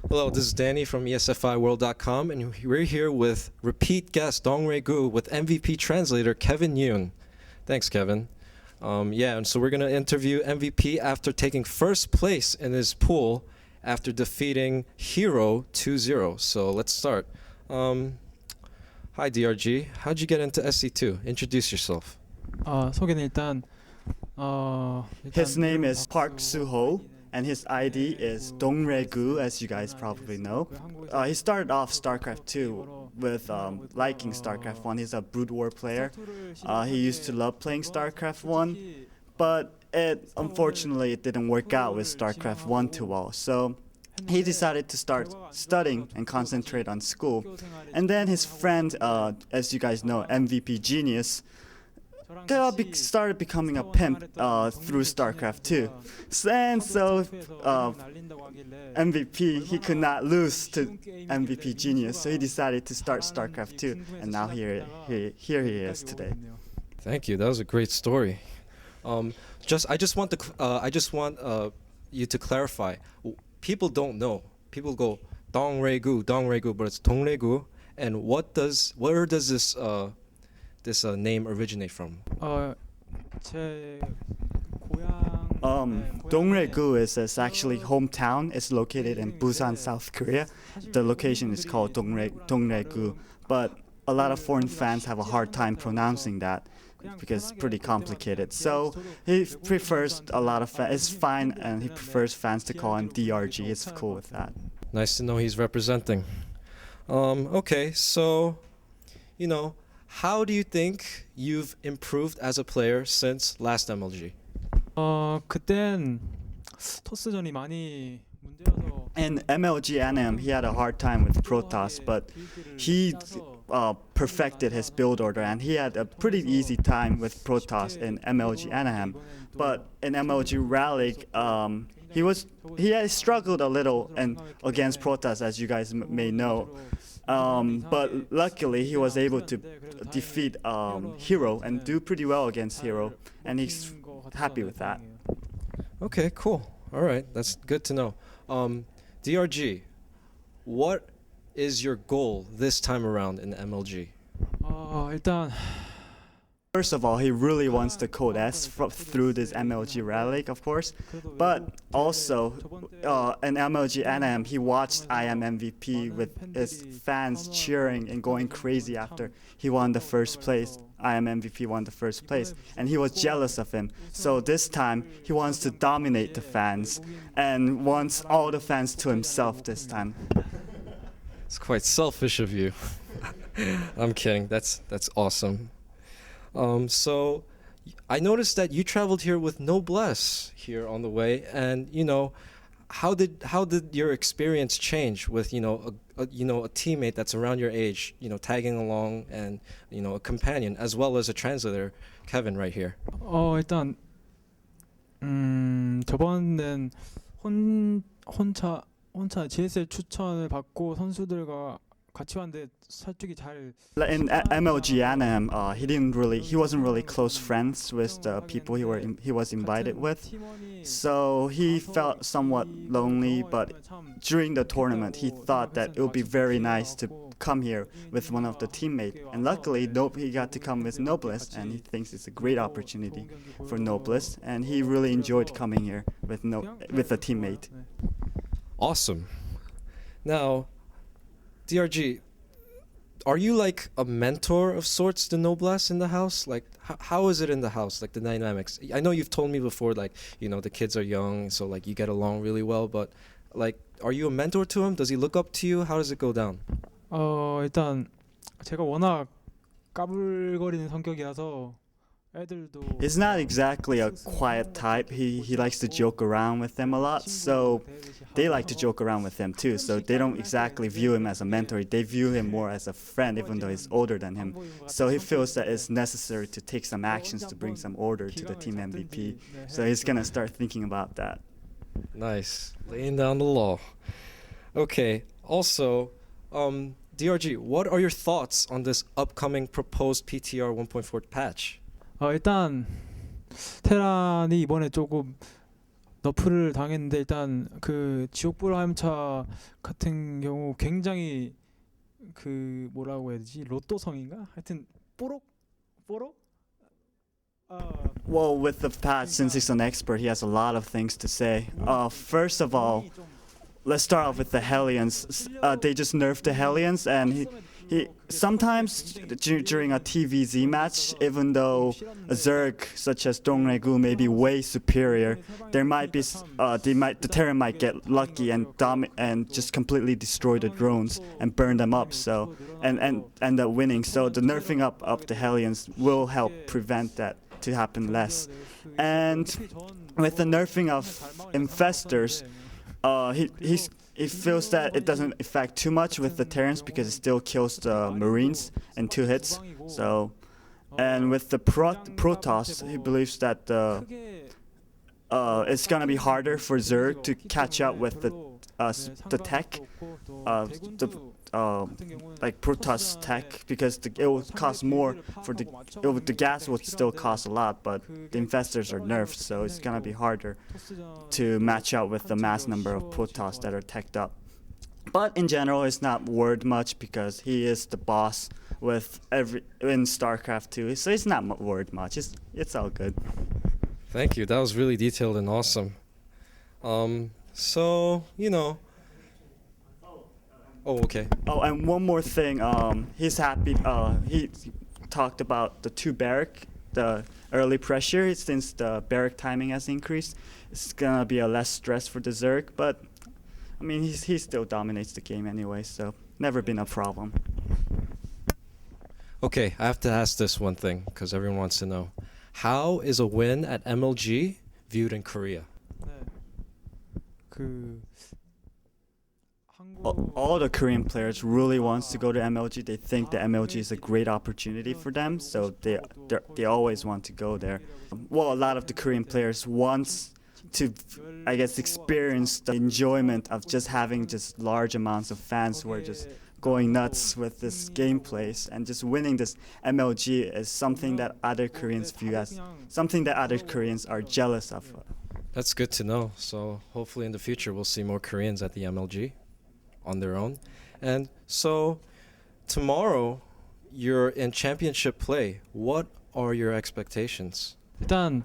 Hello, this is Danny from ESFIworld.com, and we're here with repeat guest DongRaeGu with MVP translator Kevin Yoon. Thanks, Kevin. And so we're going to interview MVP after taking first place in his pool after defeating Hero 2-0. So let's start. Hi, DRG. How'd you get into SC2? Introduce yourself. 소개는 일단 His name is Park Soo-ho, and his ID is DongRaeGu, as you guys probably know. He started off StarCraft 2 with liking StarCraft 1. He's a Brood War player. He used to love playing StarCraft 1, but unfortunately it didn't work out with StarCraft 1 too well. So he decided to start studying and concentrate on school. And then his friend, as you guys know, MVP Genius, started becoming a pimp through StarCraft 2. And so MVP, he could not lose to MVP Genius, so he decided to start StarCraft 2, and now here he is today. Thank you. That was a great story. I just want you to clarify. People don't know. People go DongRaeGu, but it's DongRaeGu. And where does this name originate from? 제 DongRaeGu is actually hometown. It's located in Busan, South Korea. The location is called DongRaeGu, but a lot of foreign fans have a hard time pronouncing that because it's pretty complicated. So he prefers it's fine, and he prefers fans to call him DRG. It's cool with that. Nice to know he's representing. Okay, so how do you think you've improved as a player since last MLG? 그땐 토스전이 많이 문제여서 In MLG NM, he had a hard time with Protoss, but he perfected his build order, and he had a pretty easy time with Protoss in MLG NM. But in MLG Raleigh, he had struggled a little against Protoss, as you guys may know. But luckily, he was able to defeat Hero and do pretty well against Hero, and he's happy with that. Okay, cool. All right, that's good to know. DRG, what is your goal this time around in MLG? 일단 First of all, he really wants the code S through this MLG Raleigh, of course. But also, in MLG NM, he watched I Am MVP with his fans cheering and going crazy after he won the first place. I Am MVP won the first place, and he was jealous of him. So this time, he wants to dominate the fans and wants all the fans to himself this time. It's quite selfish of you. I'm kidding. That's awesome. So I noticed that you traveled here with Noblesse here on the way, and how did your experience change with a teammate that's around your age, tagging along, and a companion as well as a translator, Kevin right here? 일단 저번엔 혼자 GSL 추천을 받고 선수들과 같이 왔는데 솔직히 잘 In MLG NM, he wasn't really close friends with the people he was invited with, so he felt somewhat lonely. But during the tournament, he thought that it would be very nice to come here with one of the teammates, and luckily he got to come with Noblesse, and he thinks it's a great opportunity for Noblesse, and he really enjoyed coming here with a teammate. Awesome. Now, DRG, are you like a mentor of sorts to Noblesse in the house? Like, how is it in the house, like the dynamics? I know you've told me before, like, the kids are young, so like you get along really well, but like, are you a mentor to him? Does he look up to you? How does it go down? 일단 제가 워낙 까불거리는 성격이라서 He's not exactly a quiet type. He likes to joke around with them a lot, so they like to joke around with him too. So they don't exactly view him as a mentor. They view him more as a friend, even though he's older than him. So he feels that it's necessary to take some actions to bring some order to the team MVP. So he's gonna start thinking about that. Nice, laying down the law. Okay. Also, DRG, what are your thoughts on this upcoming proposed PTR 1.4 patch? 일단 테란이 이번에 조금 너프를 당했는데 일단 그 지옥불 화염차 같은 경우 굉장히 그 뭐라고 해야 되지? 로또성인가? 하여튼 뽀록 Well, with the past, since he's an expert, he has a lot of things to say. First of all, let's start off with the Hellions. They just nerfed the Hellions, and he sometimes during a TVZ match, even though a Zerg such as DongRaeGu may be way superior, there might be the Terran might get lucky and just completely destroy the drones and burn them up. So and end up winning. So the nerfing up of the Hellions will help prevent that to happen less. And with the nerfing of Infestors, he feels that it doesn't affect too much with the Terrans because it still kills the Marines in 2 hits. So, and with the Protoss, he believes that it's gonna be harder for Zerg to catch up with the tech, like Protoss tech, because it will cost more for the gas will still cost a lot, but the Infestors are nerfed, so it's gonna be harder to match up with the mass number of Protoss that are teched up. But in general, it's not worried much because he is the boss with in StarCraft 2, so it's not worried much. It's all good. Thank you. That was really detailed and awesome. So, you know. Oh, okay. Oh, and one more thing. He's happy. He talked about the 2 barrack, the early pressure. Since the barrack timing has increased, it's gonna be a less stress for the Zerg. But I mean, he still dominates the game anyway, so never been a problem. Okay, I have to ask this one thing because everyone wants to know. How is a win at MLG viewed in Korea? All the Korean players really wants to go to MLG. They think the MLG is a great opportunity for them, so they always want to go there. Well, a lot of the Korean players wants to, I guess, experience the enjoyment of just having just large amounts of fans who are just going nuts with this gameplays, and just winning this MLG is something that other Koreans view as something that other Koreans are jealous of. That's good to know. So hopefully in the future we'll see more Koreans at the MLG on their own. And so tomorrow you're in championship play. What are your expectations? 일단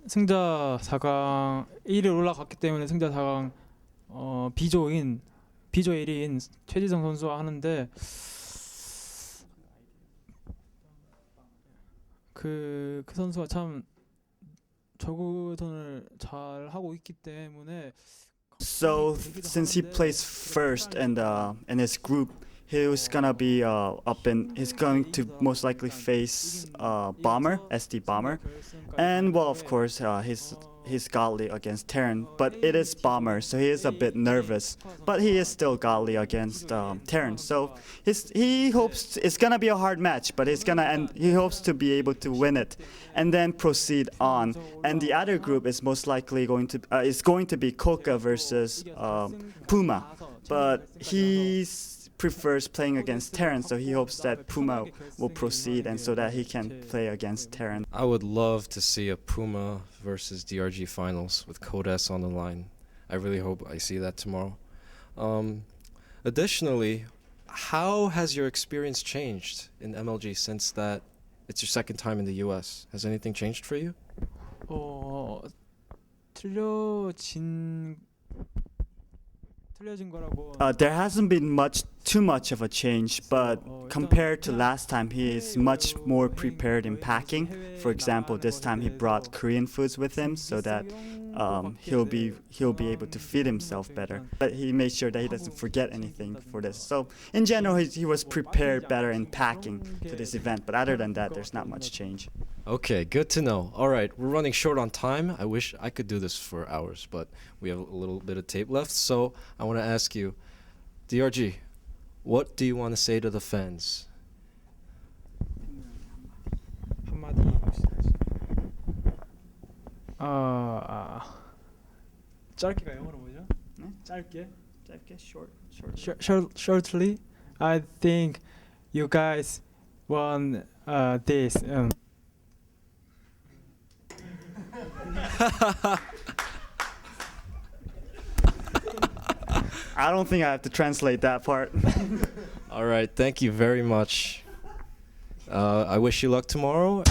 승자 4강 1위 올라갔기 때문에 승자 4강 비조 1위인 최지성 선수와 하는데 그 선수가 참 저그전을 잘 하고 있기 때문에. So since he plays first in his group, he's gonna be he's going to most likely face Bomber, SD Bomber, and well, of course, he's godly against Terran, but it is Bomber, so he is a bit nervous, but he is still godly against Terran. So he hopes it's gonna be a hard match, but he hopes to be able to win it and then proceed on. And the other group is most likely going to be Koka versus Puma, but he prefers playing against Terran, so he hopes that Puma will proceed and so that he can play against Terran. I would love to see a Puma versus DRG finals with Codes on the line. I really hope I see that tomorrow. Additionally, how has your experience changed in MLG since that it's your second time in the US? Has anything changed for you? There hasn't been too much of a change, but compared to last time, he is much more prepared in packing. For example, this time he brought Korean foods with him so that he'll be able to feed himself better. But he made sure that he doesn't forget anything for this. So in general, he was prepared better in packing for this event. But other than that, there's not much change. Okay, good to know. All right, we're running short on time. I wish I could do this for hours, but we have a little bit of tape left. So I want to ask you, DRG, what do you want to say to the fans? 한마디 짧게가 영어로 뭐죠? 네? 짧게, short. Shortly, I think you guys won this. I don't think I have to translate that part. All right, thank you very much. I wish you luck tomorrow.